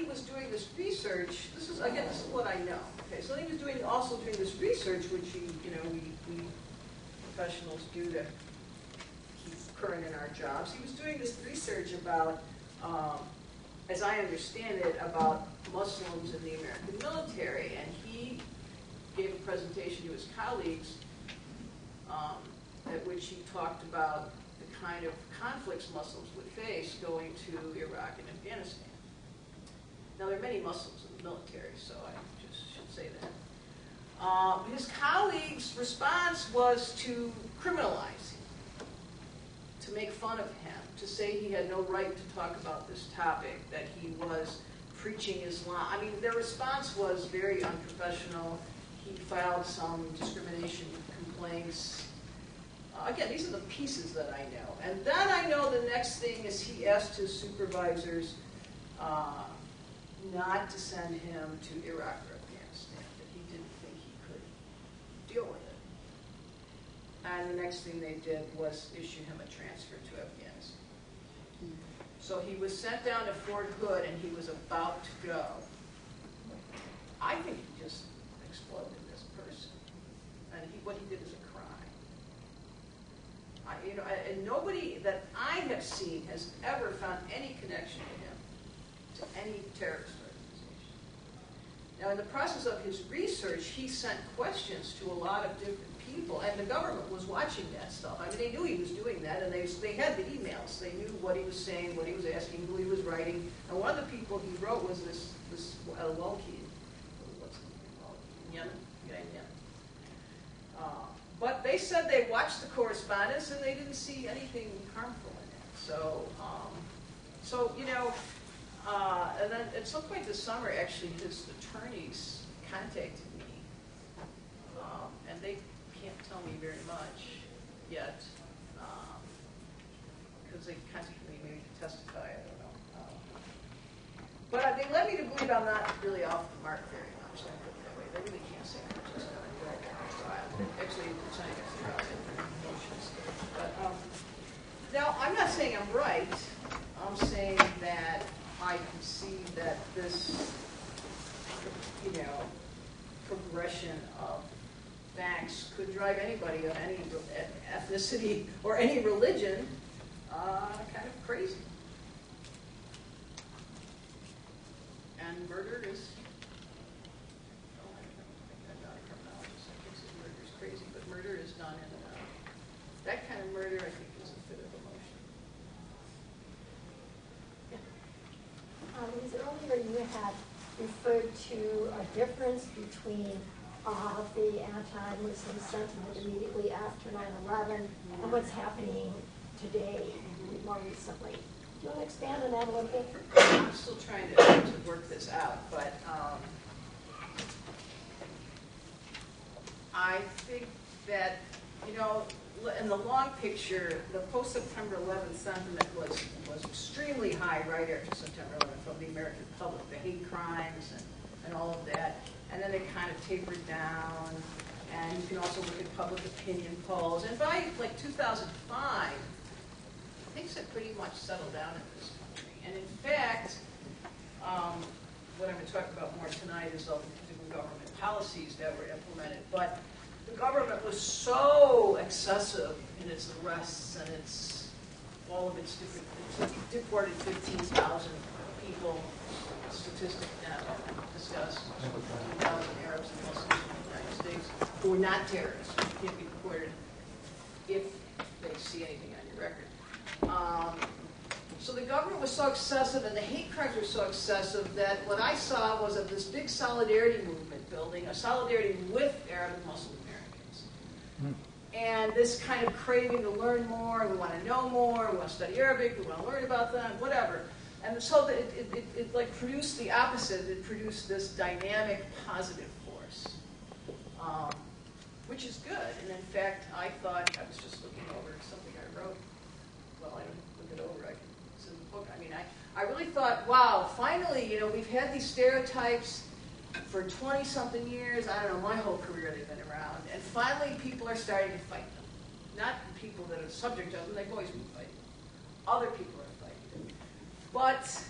was doing this research, this is what I know. Okay, so he was also doing this research, which we professionals do to keep current in our jobs. He was doing this research about, as I understand it, about Muslims in the American military, and he gave a presentation to his colleagues at which he talked about the kind of conflicts Muslims would face going to Iraq and Afghanistan. Now, there are many Muslims in the military, so I just should say that. His colleagues' response was to criminalize him, to make fun of him, to say he had no right to talk about this topic, that he was preaching Islam. I mean, their response was very unprofessional. He filed some discrimination complaints. Again, these are the pieces that I know. And then I know the next thing is he asked his supervisors not to send him to Iraq or Afghanistan, that he didn't think he could deal with it. And the next thing they did was issue him a transfer to Afghanistan. So he was sent down to Fort Hood, and he was about to go. I think he just exploded this person. And what he did is a crime. And nobody that I have seen has ever found any connection to him, to any terrorist organization. Now, in the process of his research, he sent questions to a lot of different people, and the government was watching that stuff. I mean, they knew he was doing that, and they had the emails. They knew what he was saying, what he was asking, who he was writing. And one of the people he wrote was this Al-Walki. What's his name? Yemen? Yeah, Yemen. But they said they watched the correspondence, and they didn't see anything harmful in it. So and then at some point this summer, actually, his attorneys contacted me, and they can't tell me very much yet, because they contacted me maybe to testify, I don't know. But they led me to believe I'm not really off the mark very much, I put it that way. They really can't say much. It's not a direct trial. Actually, it's not against the trial, it's motions. But now, I'm not saying I'm right. I'm saying that I can see that this, progression of facts could drive anybody of any ethnicity or any religion kind of crazy. And murder is, I'm not a criminologist, I can't say murder is crazy, but murder is done in that kind of murder, I think, is a fit of emotion. Louise, earlier you had referred to a difference between the anti-Muslim sentiment immediately after 9/11 and what's happening today, more recently. Do you want to expand on that a little bit? I'm still trying to work this out, but I think that, in the long picture, the post-September 11th sentiment was extremely high right after September 11th from the American public, the hate crimes and all of that. And then it kind of tapered down. And you can also look at public opinion polls. And by 2005, things had pretty much settled down in this country. And in fact, what I'm going to talk about more tonight is all the different government policies that were implemented. But the government was so excessive in its arrests and all of its different, it deported 15,000 people, statistic now discussed, 15,000 Arabs and Muslims in the United States who were not terrorists, who can't be deported if they see anything on your record. So the government was so excessive and the hate crimes were so excessive that what I saw was this big solidarity movement building, a solidarity with Arab and Muslim Americans. And this kind of craving to learn more, we want to know more, we want to study Arabic, we want to learn about them, whatever. And so it produced the opposite. It produced this dynamic, positive force, which is good. And in fact, I thought, I was just looking over something I wrote. Well, I didn't look it over. It's in the book. I mean, I really thought, wow, finally, we've had these stereotypes for 20-something years. I don't know, my whole career they've been around. And finally, people are starting to fight them. Not the people that are subject of them. They've always been fighting them. Other people are fighting them. But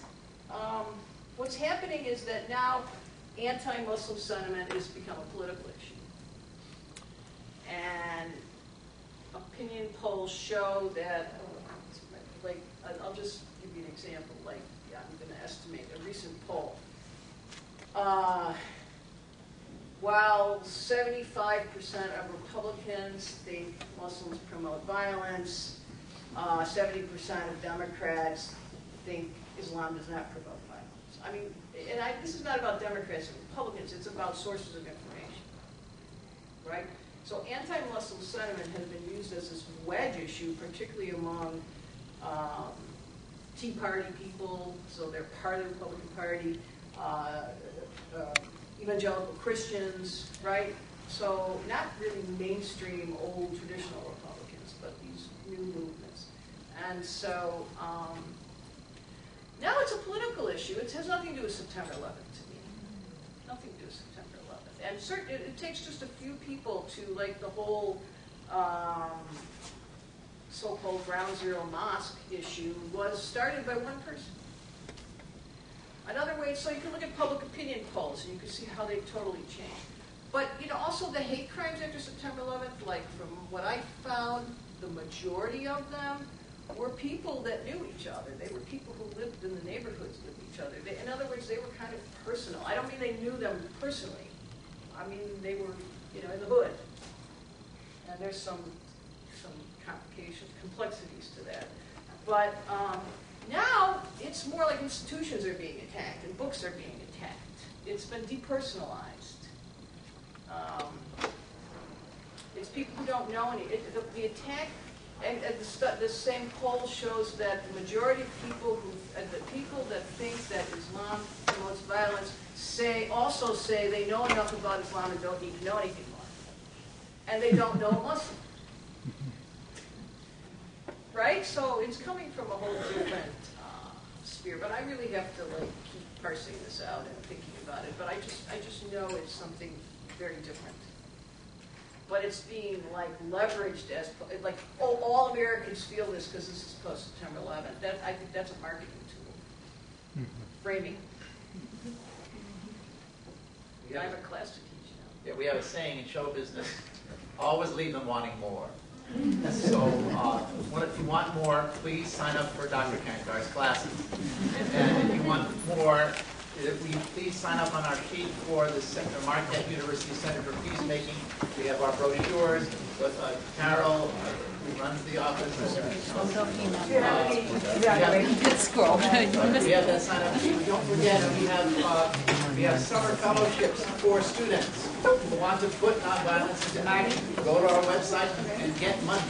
what's happening is that now anti-Muslim sentiment has become a political issue. And opinion polls show that, like, I'll just give you an example, like, yeah, I'm going to estimate a recent poll. While 75% of Republicans think Muslims promote violence, 70% of Democrats think Islam does not promote violence. I mean, this is not about Democrats and Republicans, it's about sources of information, right? So anti-Muslim sentiment has been used as this wedge issue, particularly among Tea Party people, so they're part of the Republican Party, evangelical Christians, right? So not really mainstream, old, traditional Republicans, but these new movements. And so now it's a political issue. It has nothing to do with September 11th to me. Nothing to do with September 11th. And certainly it takes just a few people to, like, the whole so-called Ground Zero Mosque issue was started by one person. Another way, so you can look at public opinion polls and you can see how they've totally changed. But, you know, also the hate crimes after September 11th, like from what I found, the majority of them were people that knew each other. They were people who lived in the neighborhoods with each other. In other words, they were kind of personal. I don't mean they knew them personally. I mean they were, you know, in the hood. And there's some complications, complexities to that. But now it's more like institutions are being attacked and books are being attacked. It's been depersonalized. It's people who don't know any. The attack, and the same poll shows that the majority of people the people that think that Islam promotes violence also say they know enough about Islam and don't need to know anything more. And they don't know Muslim. Right? So it's coming from a whole different sphere. But I really have to, like, keep parsing this out and thinking about it. But I just know it's something very different. But it's being, like, leveraged as, like, oh, all Americans feel this because this is post-September 11th. I think that's a marketing tool. Framing. I have a class to teach now. Yeah, we have a saying in show business, always leave them wanting more. So if you want more, please sign up for Dr. Cainkar's classes. And if you want more, will you please sign up on our sheet for the Marquette University Center for Peacemaking. We have our brochures with Carol, who runs the office. We have that sign up sheet. Don't forget, we have summer fellowships for students who want to put nonviolence into action. Go to our website and get money.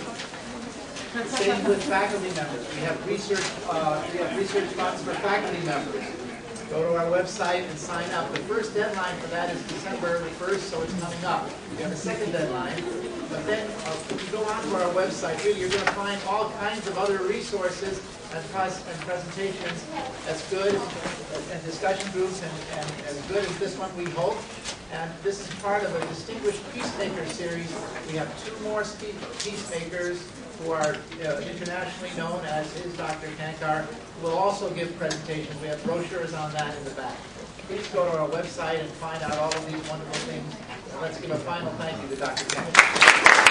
Same with faculty members. We have research funds for faculty members. Go to our website and sign up. The first deadline for that is December 1st, so it's coming up. We have a second deadline. But then if you go onto our website, you're going to find all kinds of other resources and presentations as good, and discussion groups, and as good as this one, we hope. And this is part of a distinguished Peacemaker series. We have 2 more Peacemakers who are internationally known, as is Dr. Cainkar, who will also give presentations. We have brochures on that in the back. Please go to our website and find out all of these wonderful things. And let's give a final thank you to Dr. Cainkar.